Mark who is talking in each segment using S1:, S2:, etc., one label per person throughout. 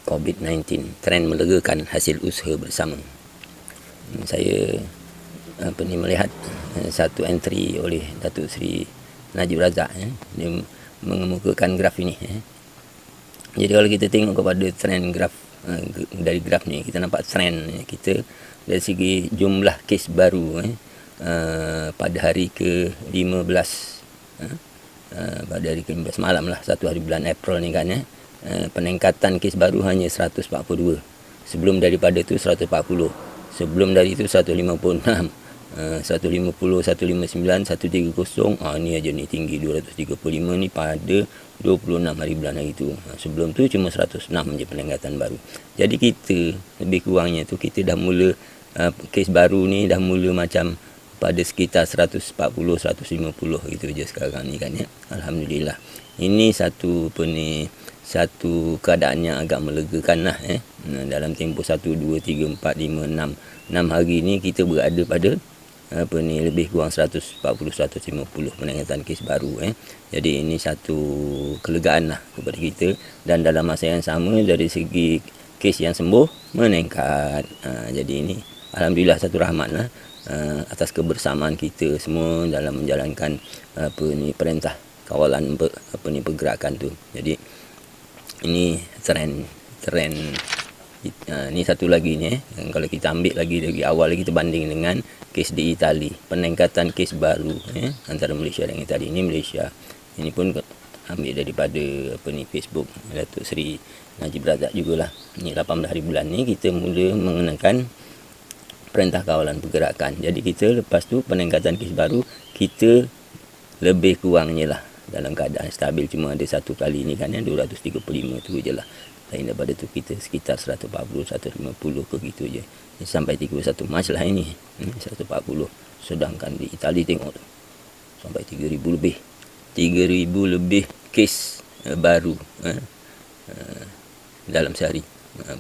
S1: COVID-19, trend melegakan hasil usaha bersama. Saya melihat satu entry oleh Datuk Seri Najib Razak, dia mengemukakan graf ini. Jadi kalau kita tengok kepada trend graf, dari graf ni kita nampak trend kita dari segi jumlah kes baru pada hari ke-15, pada hari ke-15 malam lah, satu hari bulan April ni kan, peningkatan kes baru hanya 142. Sebelum daripada itu 140. Sebelum dari itu 156, 150, 159, 130. Ni aja ni tinggi 235 ni pada 26 hari bulan hari itu. Sebelum tu cuma 106 je peningkatan baru. Jadi kita lebih kurangnya tu kita dah mula kes baru ni dah mula macam pada sekitar 140, 150 gitu je sekarang ni kan, ya. Alhamdulillah. Ini satu satu keadaan yang agak melegakan lah, dalam tempoh 1, 2, 3, 4, 5, 6 hari ni kita berada pada lebih kurang 140, 150 peningkatan kes baru. Jadi ini satu kelegaan lah kepada kita, dan dalam masa yang sama dari segi kes yang sembuh meningkat. Jadi ini alhamdulillah satu rahmat lah atas kebersamaan kita semua dalam menjalankan perintah kawalan pergerakan tu. Jadi ini trend ni satu lagi ni, kalau kita ambil lagi dari awal kita banding dengan kes di Itali, peningkatan kes baru antara Malaysia dan Itali. Ini Malaysia, ini pun ambil daripada Facebook Datuk Seri Najib Razak jugalah. Ni 18 hari bulan ni kita mula mengenakan perintah kawalan pergerakan. Jadi kita lepas tu peningkatan kes baru kita lebih kurangnya lah dalam keadaan stabil, cuma ada satu kali ni kan, 235 tu je lah. Lain daripada tu kita sekitar 140, 150 ke gitu je. Sampai 31 Mac lah ini, 140. Sedangkan di Itali tengok tu sampai 3,000 lebih. 3,000 lebih kes baru dalam sehari.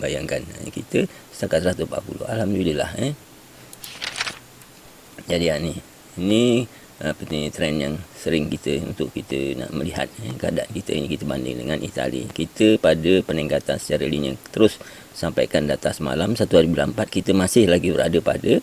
S1: Bayangkan kita setakat 140. Alhamdulillah. Jadi ini trend yang sering untuk kita nak melihat keadaan kita ini. Kita banding dengan Itali, kita pada peningkatan secara linear terus sampaikan data semalam 1 hari bulan 4 kita masih lagi berada pada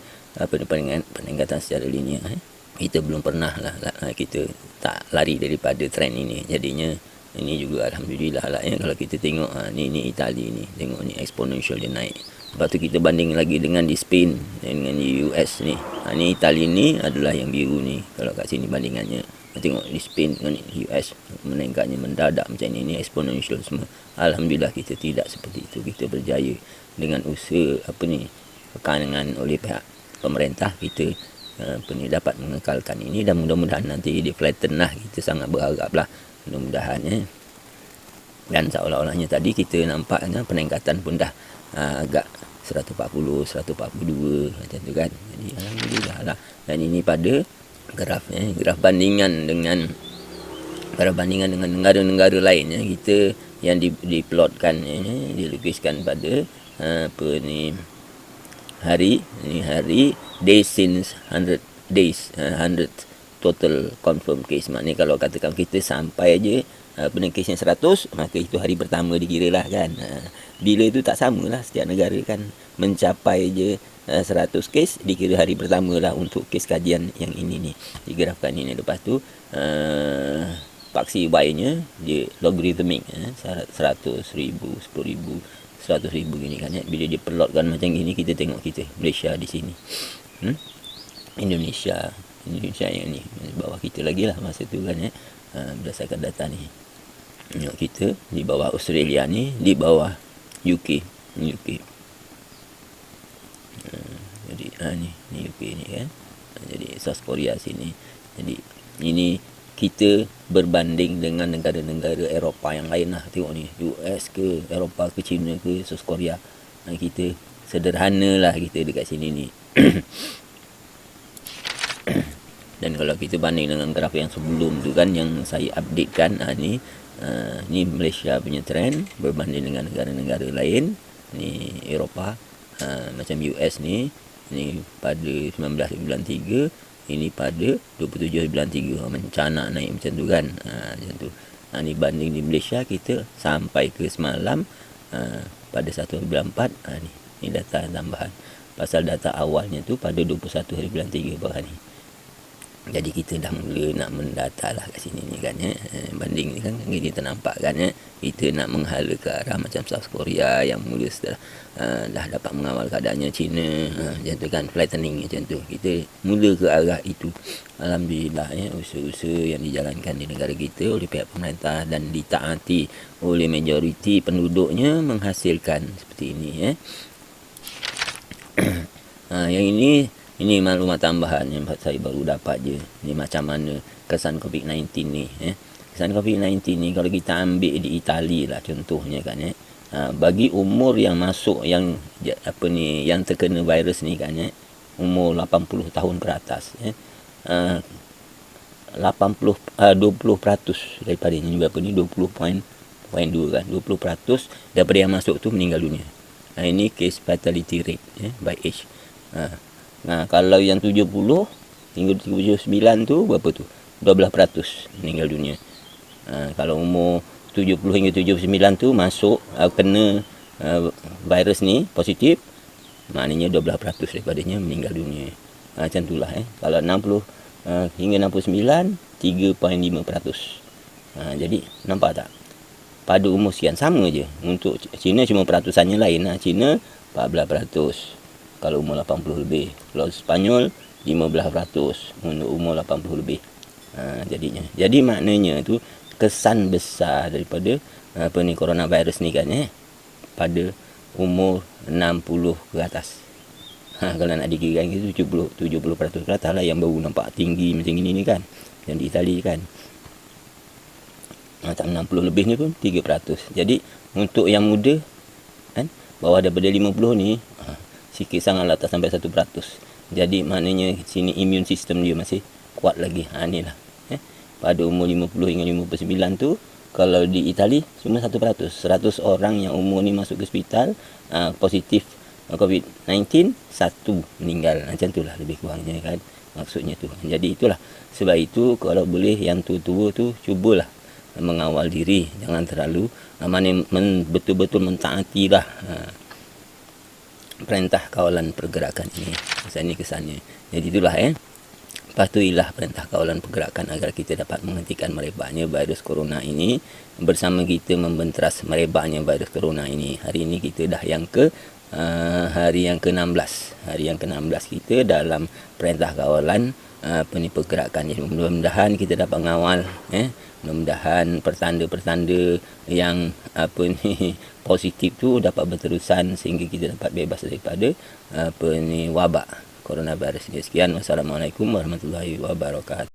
S1: peningkatan secara linear. Kita belum pernah lah kita tak lari daripada trend ini. Jadinya ini juga alhamdulillah lah, kalau kita tengok ni Itali ni, tengok ni exponential dia naik. Lepas tu kita banding lagi dengan di Spain, dengan di US ni. Ni Itali ni adalah yang biru ni. Kalau kat sini bandingannya, tengok di Spain dengan US meningkatnya mendadak macam ni exponential semua. Alhamdulillah kita tidak seperti itu. Kita berjaya dengan usaha tekanan oleh pihak pemerintah, kita dapat mengekalkan ini, dan mudah-mudahan nanti di flatten lah. Kita sangat berharap lah mudah-mudahan dan seolah-olahnya tadi kita nampak peningkatan pun dah agak 140, 142 macam tu kan. Jadi alhamdulillah lah. Dan ini pada graf bandingan dengan negara-negara lain kita yang diplotkan, dilukiskan pada hari days since 100 days, 100 total confirm case. Maknanya kalau katakan kita sampai aja kes yang 100, maka itu hari pertama dikira lah kan. Bila itu tak samalah setiap negara kan. Mencapai je 100 kes dikira hari pertama lah untuk kes kajian yang ini ni, digrafkan ini. Lepas tu paksi Y nya dia logarithmic, 100,000, 10,000, 100,000 gini kan. Bila dia pelotkan macam gini, kita tengok kita Malaysia di sini, Indonesia yang ni bawah kita lagi lah masa tu kan, berdasarkan data ni. Tengok kita di bawah Australia ni, di bawah UK. Jadi ni UK ni kan. Jadi South Korea sini. Jadi ini kita berbanding dengan negara-negara Eropah yang lain lah. Tengok ni, US ke, Eropah ke, China ke, South Korea. Kita sederhana lah kita dekat sini ni. Dan kalau kita banding dengan graf yang sebelum tu kan, yang saya updatekan, ni Malaysia punya trend berbanding dengan negara-negara lain. Ni Eropah, macam US ni pada 19 bulan 3, ini pada 27 bulan 3, mencanak naik macam tu kan. Macam tu. Ni banding di Malaysia, kita sampai ke semalam pada 1 hari bulan 4. Ni data tambahan. Pasal data awalnya tu pada 21 hari bulan 3 baru ni. Jadi kita dah mula nak mendata lah kat sini ni kan banding ni kan kita nampak kan kita nak menghala ke arah macam South Korea yang mula setelah dah dapat mengawal keadaannya, China macam tu kan, flattening macam tu. Kita mula ke arah itu. Alhamdulillah usaha-usaha yang dijalankan di negara kita oleh pihak pemerintah dan ditaati oleh majoriti penduduknya menghasilkan seperti ini yang ini maklumat tambahan yang saya baru dapat je. Ni macam mana kesan COVID-19 ni Kesan COVID-19 ni kalau kita ambil di Itali lah contohnya kan bagi umur yang masuk yang terkena virus ni kan umur 80 tahun ke atas 20% daripada ni berapa ni 20.2 kan 20% daripada yang masuk tu meninggal dunia. Ini case fatality rate by age. Kalau yang 70 hingga 79 tu berapa tu? 12% meninggal dunia. Kalau umur 70 hingga 79 tu masuk kena virus ni positif, maknanya 12% daripadanya meninggal dunia. Macam itulah Kalau 60 hingga 69 3.5%. Jadi nampak tak? Pada umur sekian sama je. Untuk China cuma peratusannya lain China 14%. Kalau umur 80 lebih. Kalau Sepanyol 15% untuk umur 80 lebih. Jadinya. Jadi maknanya tu kesan besar daripada coronavirus ni kan pada umur 60 ke atas. Kalau nak dikirakan itu 70% ke atas lah yang baru nampak tinggi macam ini ni kan. Yang di Itali kan. Macam 60 lebih ni pun 3%. Jadi untuk yang muda kan bawah daripada 50 ni sikit sangatlah tak sampai 1%. Jadi maknanya sini immune system dia masih kuat lagi. Ni lah. Pada umur 50 hingga 59 tu kalau di Itali cuma 1%. 100 orang yang umur ni masuk ke hospital positif COVID-19, 1 meninggal. Macam itulah lebih kurangnya kan. Maksudnya tu. Jadi itulah. Sebab itu kalau boleh yang tua-tua tu cubalah mengawal diri. Jangan terlalu betul-betul mentaatilah perintah kawalan pergerakan ini. Kesannya. Jadi itulah patuhilah perintah kawalan pergerakan agar kita dapat menghentikan merebaknya virus corona ini. Bersama kita membenteras merebaknya virus corona ini. Hari ini kita dah hari yang ke-16. Hari yang ke-16 kita dalam perintah kawalan pergerakan ini. Mudah-mudahan kita dapat mengawal mudah-mudahan pertanda-pertanda yang positif tu dapat berterusan sehingga kita dapat bebas daripada wabak coronavirus ini. Sekian, wassalamualaikum warahmatullahi wabarakatuh.